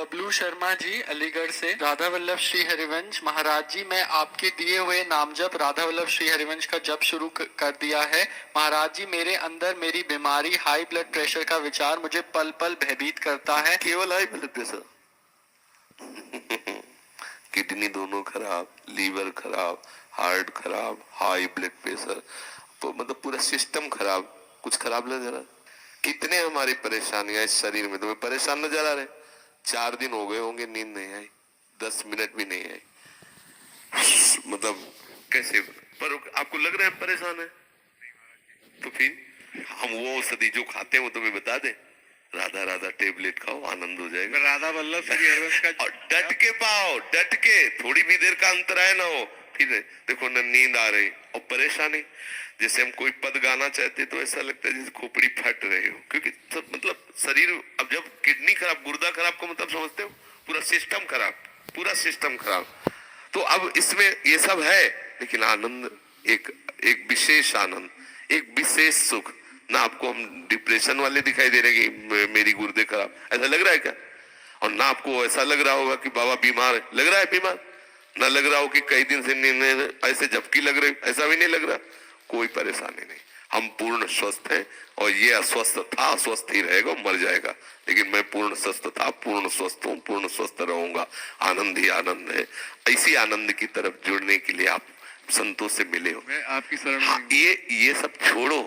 बबलू शर्मा जी अलीगढ़ से। राधा वल्लभ श्री हरिवंश महाराज जी, मैं आपके दिए हुए नामजप राधा वल्लभ श्री हरिवंश का जप शुरू कर दिया है। महाराज जी, मेरे अंदर मेरी बीमारी हाई ब्लड प्रेशर का विचार मुझे पल पल भयभीत करता है। केवल हाई ब्लड प्रेशर किडनी दोनों खराब, लीवर खराब, हार्ट खराब, हाई ब्लड प्रेशर, तो मतलब पूरा सिस्टम खराब। कुछ खराब नजर आ? कितने हमारी परेशानियां इस शरीर में तुम्हें परेशान नजर आ रहे? 4 दिन हो गए होंगे नींद नहीं आई, 10 मिनट भी नहीं आई, मतलब कैसे? पर आपको लग रहा है परेशान है? तो फिर हम वो औषधि जो खाते हैं वो तुम्हें बता दे, राधा राधा टेबलेट खाओ, आनंद हो जाएगा। राधा वल्लभ श्री हरिवंश का और डट के पाओ, डट के, थोड़ी भी देर का अंतराय ना हो। फिर देखो न नींद आ रही और परेशानी, जैसे हम कोई पद गाना चाहते तो ऐसा लगता है जैसे खोपड़ी फट रही हो, क्योंकि सब मतलब शरीर, अब जब किडनी खराब, गुर्दा खराब को मतलब समझते हो, पूरा सिस्टम खराब, पूरा सिस्टम खराब। तो अब इसमें ये सब है, लेकिन आनंद एक एक विशेष आनंद, एक विशेष सुख। ना आपको हम डिप्रेशन वाले दिखाई दे रहे कि मेरी गुर्दे खराब, ऐसा लग रहा है क्या? और ना आपको ऐसा लग रहा होगा कि बाबा बीमार है, लग रहा है बीमार? ना लग रहा हो कि कई दिन से नींद ऐसे झपकी लग रही, ऐसा भी नहीं लग रहा। कोई परेशानी नहीं, हम पूर्ण स्वस्थ हैं। और ये अस्वस्थ था, अस्वस्थ ही रहेगा, मर जाएगा, लेकिन मैं पूर्ण स्वस्थ था, पूर्ण स्वस्थ हूँ, पूर्ण स्वस्थ रहूंगा। आनंद ही आनंद है। इसी आनंद की तरफ जुड़ने के लिए आप संतों से मिले हो। मैं आपकी शरण में हाँ, ये सब छोड़ो।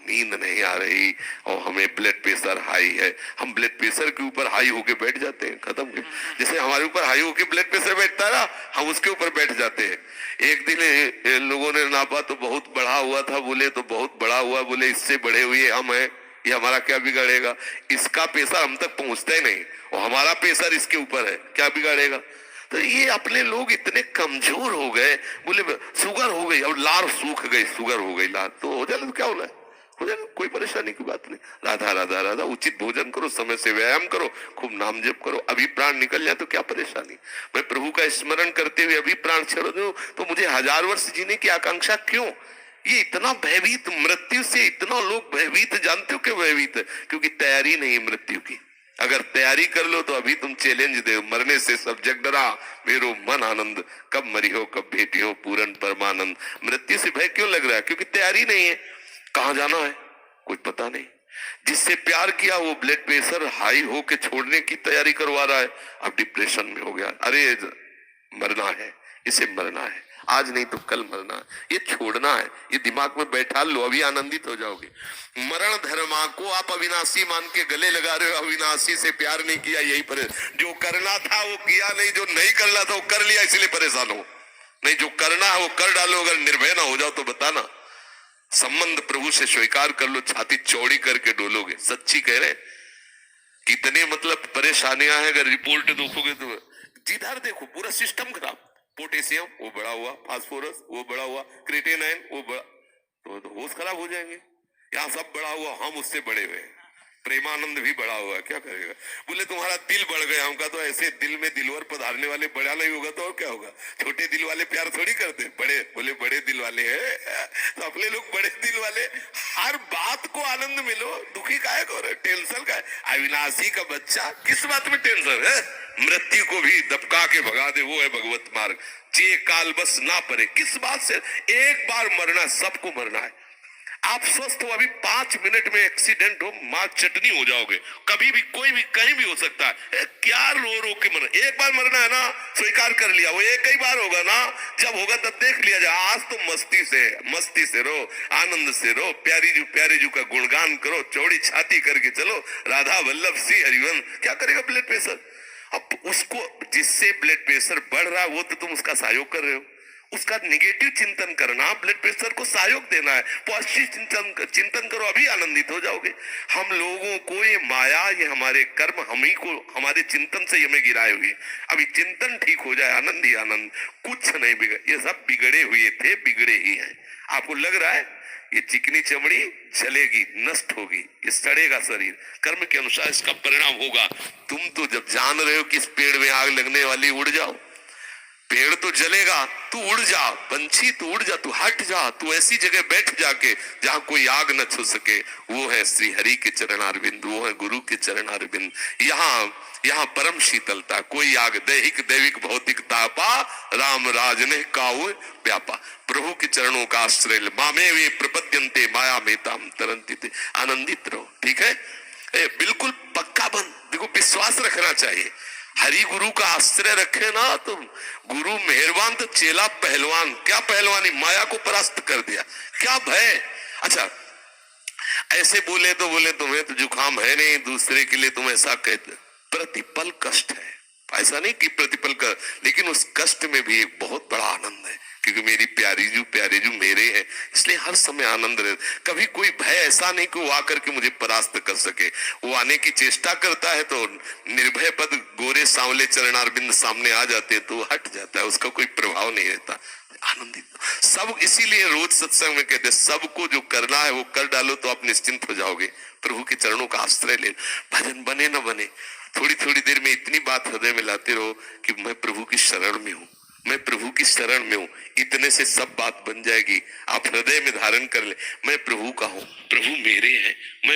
नींद नहीं आ रही और हमें ब्लड प्रेशर हाई है, हम ब्लड प्रेशर के ऊपर हाई होके बैठ जाते हैं, खत्म। जैसे हमारे ऊपर हाई होके ब्लड प्रेशर बैठता है ना, हम उसके ऊपर बैठ जाते हैं। एक दिन लोगों ने नापा तो बहुत बढ़ा हुआ था, बोले तो बहुत बड़ा हुआ, बोले इससे बढ़े हुए हम हैं, ये हमारा क्या बिगाड़ेगा? इसका प्रेशर हम तक पहुंचता ही नहीं और हमारा प्रेशर इसके ऊपर है, क्या बिगाड़ेगा? तो ये अपने लोग इतने कमजोर हो गए, बोले शुगर हो गई, अब लार सूख गई, शुगर हो गई लार, तो हो जाए तो क्या होना है, हो जाए, कोई परेशानी की बात नहीं। राधा राधा राधा, उचित भोजन करो, समय से व्यायाम करो, खूब नाम जप करो, अभी प्राण निकल जाए तो क्या परेशानी? मैं प्रभु का स्मरण करते हुए अभी प्राण छोड़ दूं तो मुझे 1000 वर्ष जीने की आकांक्षा क्यों? ये इतना भयभीत, मृत्यु से इतना लोग भयभीत, जानते हो क्यों भयभीत? क्योंकि तैयारी नहीं मृत्यु की। अगर तैयारी कर लो तो अभी तुम चैलेंज दे, मरने से सब जग डरा, मेरो मन आनंद, कब मरी हो कब भेटी हो पूर्ण परमानंद। मृत्यु से भय क्यों लग रहा है? क्योंकि तैयारी नहीं है। कहां जाना है कुछ पता नहीं। जिससे प्यार किया वो ब्लड प्रेशर हाई हो के छोड़ने की तैयारी करवा रहा है, अब डिप्रेशन में हो गया। अरे मरना है, इसे मरना है, आज नहीं तो कल मरना है, ये छोड़ना है, ये दिमाग में बैठा लो, अभी आनंदित हो जाओगे। मरण धर्मा को आप अविनाशी मान के गले लगा रहे हो, अविनाशी से प्यार नहीं किया, यही परेशान। जो करना था वो किया नहीं, जो नहीं करना था वो कर लिया, इसलिए परेशान हो। नहीं, जो करना है वो कर डालो, अगर निर्भय ना हो जाओ तो बताना। संबंध प्रभु से स्वीकार कर लो, छाती चौड़ी करके डोलोगे। सच्ची कह रहे, कितने मतलब परेशानियां हैं, अगर रिपोर्ट देखोगे तो जिधर देखो पूरा सिस्टम खराब। पोटेशियम वो बढ़ा हुआ, फास्फोरस वो बढ़ा हुआ, क्रिएटिनिन वो बढ़ा, तो होश खराब हो जाएंगे। यहाँ सब बढ़ा हुआ, हम उससे बड़े हुए। प्रेमानंद भी बढ़ा हुआ, क्या करेगा? बोले तुम्हारा दिल बढ़ गया, हमका तो ऐसे दिल में दिलवर पधारने वाले बड़ा नहीं होगा तो और क्या होगा? छोटे दिल वाले प्यार थोड़ी करते, बड़े, बोले बड़े दिल वाले हैं तो अपने लोग बड़े दिल वाले। हर बात को आनंद मिलो, दुखी काहे को रहे, टेंशन का है? अविनाशी का बच्चा, किस बात में टेंशन है? मृत्यु को भी दबका के भगा दे, वो है भगवत मार्ग। जे काल बस ना पड़े, किस बात से? एक बार मरना, सबको मरना है। आप स्वस्थ हो, अभी 5 मिनट में एक्सीडेंट हो, मां चटनी हो जाओगे। कभी भी कोई भी कहीं भी हो सकता है। क्या रो रो के मरना? एक बार मरना है ना, स्वीकार कर लिया, वो एक ही बार होगा ना, जब होगा तब देख लिया जाए। आज तो मस्ती से रो, आनंद से रो, प्यारी जू का गुणगान करो, चौड़ी छाती करके चलो, राधा वल्लभ श्री हरिवंश। क्या करेगा ब्लड प्रेशर? अब उसको, जिससे ब्लड प्रेशर बढ़ रहा है वो तो तुम उसका सहयोग कर रहे हो। उसका निगेटिव चिंतन करना, ब्लड प्रेशर को सहयोग देना है। पॉजिटिव चिंतन करो, अभी आनंदित हो जाओगे। हम लोगों को ये माया, ये हमारे कर्म, हम ही को, हमारे चिंतन से हमें गिराए हुए। अभी चिंतन ठीक हो जाए, आनंद ही आनंद, कुछ नहीं बिगड़। ये सब बिगड़े हुए थे, बिगड़े ही हैं। आपको लग रहा है ये चिकनी चमड़ी चलेगी, नष्ट होगी, ये सड़ेगा शरीर, कर्म के अनुसार इसका परिणाम होगा। तुम तो जब जान रहे हो कि इस पेड़ में आग लगने वाली, उड़ जाओ। पेड़ तो जलेगा, तू उड़ जा, पंछी तू उड़ जा, तू हट जा, तू ऐसी जगह बैठ जाके जहां कोई आग न छू सके। वो है श्री हरि के चरणारविंद, वो है गुरु के चरणारविंद। यहाँ परम शीतलता, कोई आग दैहिक दैविक भौतिक तापा, राम राज ने काऊ व्यापा। प्रभु के चरणों का आश्रय ले, मामे वे प्रपद्यन्ते माया में ताम तरंती थे। आनंदित रहो, ठीक है, बिल्कुल पक्का बन। देखो विश्वास रखना चाहिए, हरि गुरु का आश्रय रखे ना तुम, गुरु मेहरबान तो चेला पहलवान। क्या पहलवानी, माया को परास्त कर दिया, क्या भय। अच्छा ऐसे बोले तो बोले तुम्हें तो जुकाम है नहीं, दूसरे के लिए तुम ऐसा कहते, प्रतिपल कष्ट है, ऐसा नहीं कि प्रतिपल का, लेकिन उस कष्ट में भी एक बहुत बड़ा आनंद है, क्योंकि मेरी प्यारे जो मेरे हैं, इसलिए हर समय आनंद रहे। कभी कोई भय ऐसा नहीं कि वो आकर के मुझे परास्त कर सके। वो आने की चेष्टा करता है तो निर्भय पद गोरे सांवले चरणारविंद सामने आ जाते हैं तो हट जाता है, उसका कोई प्रभाव नहीं रहता। आनंदित सब, इसीलिए रोज सत्संग में कहते हैं सबको जो करना है वो कर डालो तो आप निश्चिंत हो जाओगे। प्रभु के चरणों का आश्रय ले, भजन बने न बने, थोड़ी थोड़ी देर में इतनी बात हृदय में लाते रहो कि मैं प्रभु की शरण में हूँ, मैं प्रभु की शरण में हूँ। इतने से सब बात बन जाएगी। आप हृदय में धारण कर ले, मैं प्रभु का हूँ, प्रभु मेरे हैं, मैं